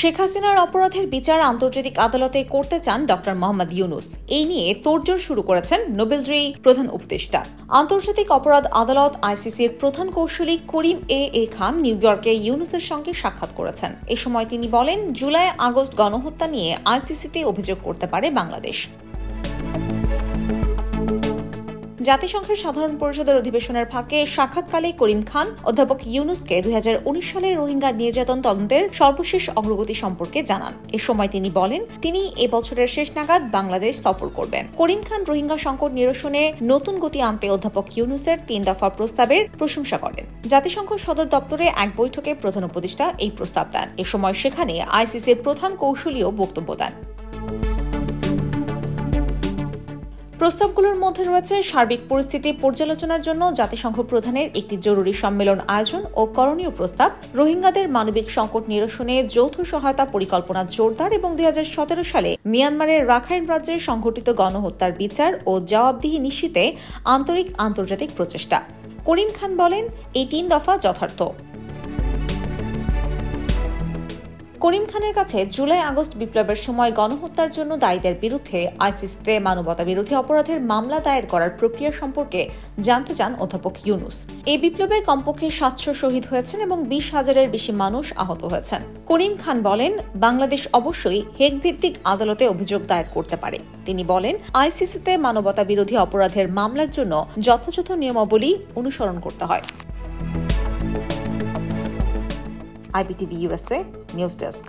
শেখ হাসিনার অপরাধের বিচার আন্তর্জাতিক আদালতে করতে চান ডক্টর মোহাম্মদ ইউনুস। এই নিয়ে তোড়জোড় শুরু করেছেন নোবেলজয়ী প্রধান উপদেষ্টা। আন্তর্জাতিক অপরাধ আদালত আইসিসির প্রধান কৌঁসুলি করিম এ খান নিউ ইয়র্কে ইউনুসের সঙ্গে সাক্ষাৎ করেছেন। এ সময় তিনি বলেন, জুলাই আগস্ট গণহত্যা নিয়ে আইসিসিতে অভিযোগ করতে পারে বাংলাদেশ। জাতিসংঘের সাধারণ পরিষদের অধিবেশনের ফাঁকে সাক্ষাৎকালে করিম খান অধ্যাপক ইউনুসকে 2019 সালের রোহিঙ্গা নির্যাতন তদন্তের সর্বশেষ অগ্রগতি সম্পর্কে জানান। এ সময় তিনি বলেন, তিনি এ বছরের শেষ নাগাদ বাংলাদেশ সফর করবেন। করিম খান রোহিঙ্গা সংকট নিরসনে নতুন গতি আনতে অধ্যাপক ইউনুসের 3 দফা প্রস্তাবের প্রশংসা করেন। জাতিসংঘ সদর দপ্তরে এক বৈঠকে প্রধান উপদেষ্টা এই প্রস্তাব দেন। এ সময় সেখানে আইসিসির প্রধান কৌঁসুলিও বক্তব্য দেন। প্রস্তাবগুলোর মধ্যে রয়েছে সার্বিক পরিস্থিতি পর্যালোচনার জন্য জাতিসংঘ প্রধানের একটি জরুরি সম্মেলন আয়োজন ও করণীয় প্রস্তাব, রোহিঙ্গাদের মানবিক সংকট নিরসনে যৌথ সহায়তা পরিকল্পনা জোরদার এবং 2017 সালে মিয়ানমারের রাখাইন রাজ্যে সংঘটিত গণহত্যার বিচার ও জবাবদিহি নিশ্চিতে আন্তর্জাতিক প্রচেষ্টা। করিম খান বলেন, এই 3 দফা যথার্থ। করিম খানের কাছে জুলাই আগস্ট বিপ্লবের সময় গণহত্যার জন্য দায়ীদের বিরুদ্ধে আইসিসিতে মানবতাবিরোধী অপরাধের মামলা দায়ের করার প্রক্রিয়া সম্পর্কে জানতে চান অধ্যাপক ইউনুস। এই বিপ্লবে কমপক্ষে 700 শহীদ হয়েছেন এবং 20,000-এর বেশি মানুষ আহত হয়েছেন। করিম খান বলেন, বাংলাদেশ অবশ্যই হেগ ভিত্তিক আদালতে অভিযোগ দায়ের করতে পারে। তিনি বলেন, আইসিসিতে মানবতাবিরোধী অপরাধের মামলার জন্য যথাযথ নিয়মাবলী অনুসরণ করতে হয়। IPTV USA News Desk।